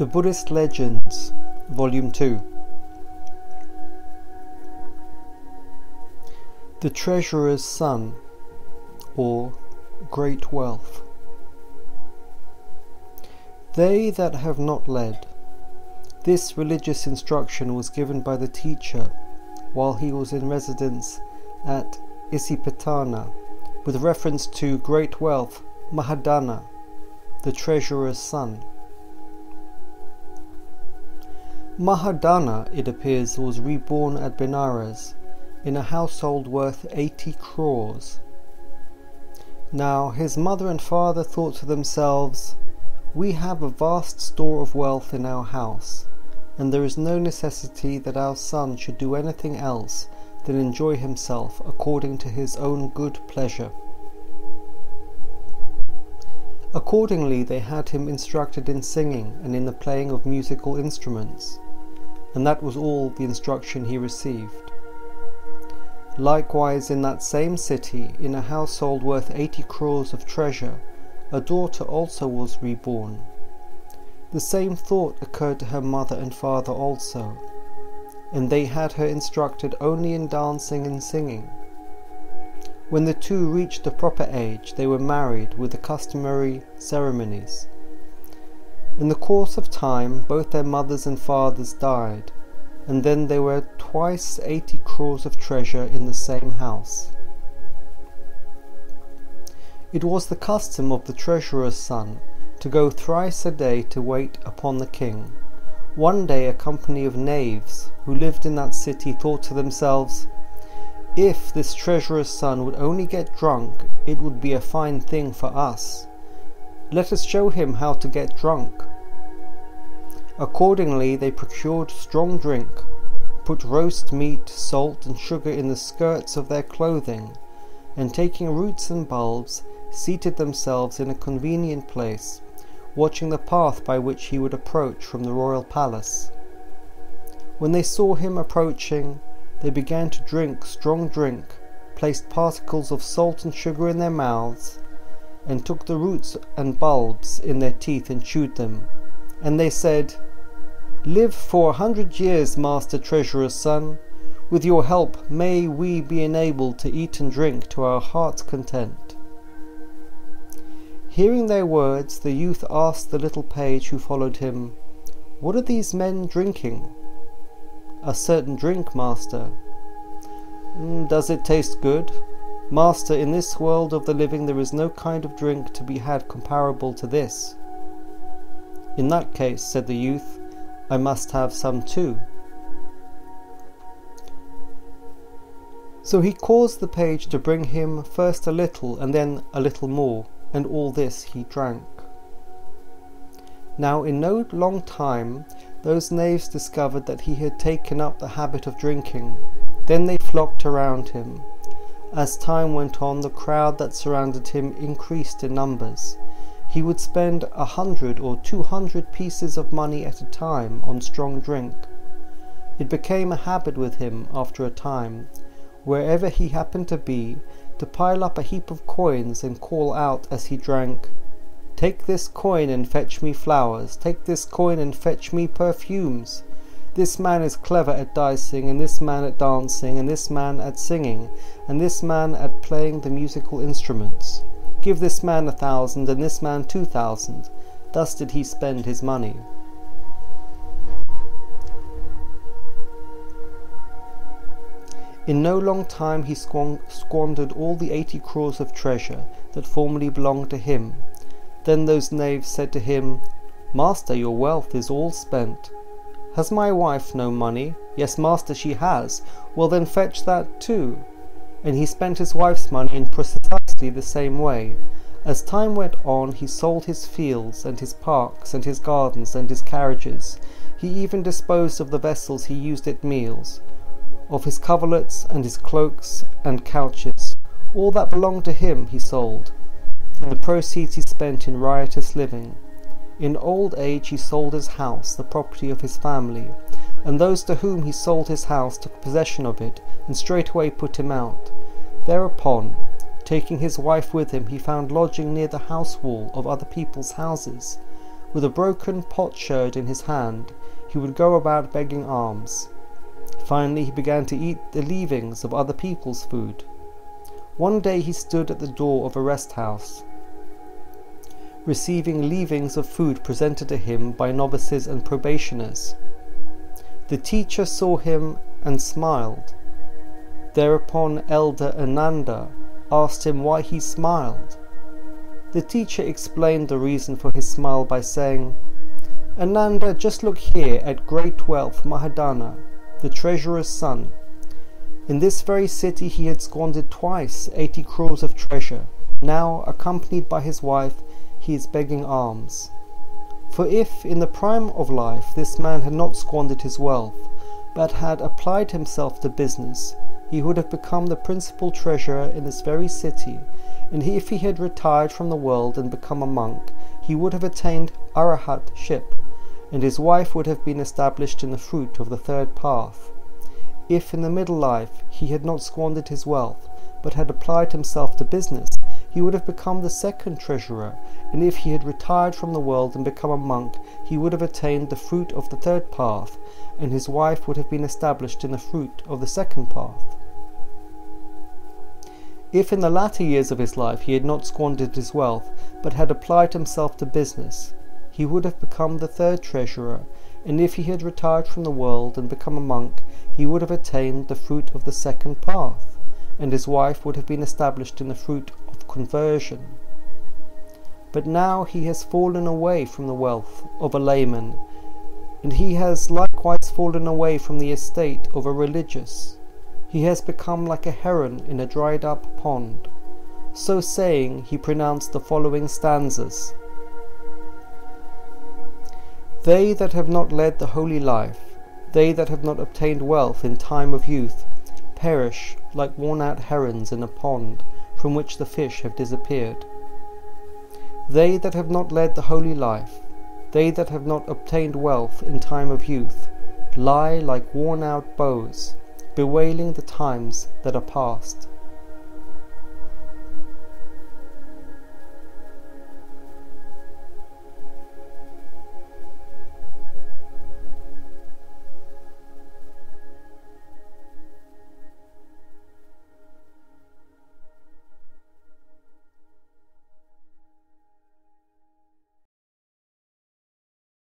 The Buddhist Legends, Volume 2. The Treasurer's Son, or Great Wealth. They that have not led. This religious instruction was given by the teacher while he was in residence at Isipatana, with reference to great wealth, Mahadhana, the treasurer's son. Mahadhana, it appears, was reborn at Benares in a household worth 80 crores. Now his mother and father thought to themselves, "We have a vast store of wealth in our house, and there is no necessity that our son should do anything else than enjoy himself according to his own good pleasure." Accordingly, they had him instructed in singing and in the playing of musical instruments, and that was all the instruction he received. Likewise, in that same city, in a household worth 80 crores of treasure, a daughter also was reborn. The same thought occurred to her mother and father also, and they had her instructed only in dancing and singing. When the two reached the proper age, they were married with the customary ceremonies. In the course of time, both their mothers and fathers died, and then there were twice 80 crores of treasure in the same house. It was the custom of the treasurer's son to go thrice a day to wait upon the king. One day a company of knaves who lived in that city thought to themselves, "If this treasurer's son would only get drunk, it would be a fine thing for us. Let us show him how to get drunk." Accordingly, they procured strong drink, put roast meat, salt and sugar in the skirts of their clothing, and taking roots and bulbs, seated themselves in a convenient place, watching the path by which he would approach from the royal palace. When they saw him approaching, they began to drink strong drink, placed particles of salt and sugar in their mouths, and took the roots and bulbs in their teeth and chewed them. And they said, "Live for 100 years, Master Treasurer's son. With your help may we be enabled to eat and drink to our heart's content." Hearing their words, the youth asked the little page who followed him, "What are these men drinking?" "A certain drink, master." "Does it taste good?" "Master, in this world of the living there is no kind of drink to be had comparable to this." "In that case," said the youth, "I must have some too." So he caused the page to bring him first a little and then a little more, and all this he drank. Now in no long time those knaves discovered that he had taken up the habit of drinking. Then they flocked around him. As time went on, the crowd that surrounded him increased in numbers. He would spend 100 or 200 pieces of money at a time on strong drink. It became a habit with him after a time, wherever he happened to be, to pile up a heap of coins and call out as he drank, "Take this coin and fetch me flowers, take this coin and fetch me perfumes. This man is clever at dicing, and this man at dancing, and this man at singing, and this man at playing the musical instruments. Give this man 1,000, and this man 2,000. Thus did he spend his money. In no long time he squandered all the 80 crores of treasure that formerly belonged to him. Then those knaves said to him, "Master, your wealth is all spent." "Has my wife no money?" "Yes, master, she has." "Well, then fetch that too." And he spent his wife's money in precisely the same way. As time went on, he sold his fields and his parks and his gardens and his carriages. He even disposed of the vessels he used at meals, of his coverlets and his cloaks and couches. All that belonged to him he sold, and the proceeds he spent in riotous living. In old age he sold his house, the property of his family, and those to whom he sold his house took possession of it, and straightway put him out. Thereupon, taking his wife with him, he found lodging near the house wall of other people's houses, With a broken potsherd in his hand, he would go about begging alms. Finally, he began to eat the leavings of other people's food. One day he stood at the door of a rest house, receiving leavings of food presented to him by novices and probationers. The teacher saw him and smiled. Thereupon Elder Ananda asked him why he smiled. The teacher explained the reason for his smile by saying, "Ananda, just look here at great wealth Mahadhana, the treasurer's son. In this very city he had squandered twice 80 crores of treasure. Now, accompanied by his wife, he is begging alms. For if, in the prime of life, this man had not squandered his wealth, but had applied himself to business, he would have become the principal treasurer in this very city, and if he had retired from the world and become a monk, he would have attained arahatship, and his wife would have been established in the fruit of the third path. If in the middle life he had not squandered his wealth, but had applied himself to business, he would have become the second treasurer, and if he had retired from the world and become a monk, he would have attained the fruit of the third path, and his wife would have been established in the fruit of the second path. If in the latter years of his life he had not squandered his wealth, but had applied himself to business, he would have become the third treasurer, and if he had retired from the world and become a monk, he would have attained the fruit of the second path, and his wife would have been established in the fruit of conversion. But now he has fallen away from the wealth of a layman, and he has likewise fallen away from the estate of a religious. He has become like a heron in a dried-up pond." So saying, he pronounced the following stanzas. They that have not led the holy life, they that have not obtained wealth in time of youth, perish like worn-out herons in a pond from which the fish have disappeared. They that have not led the holy life, they that have not obtained wealth in time of youth, lie like worn-out bows, bewailing the times that are past.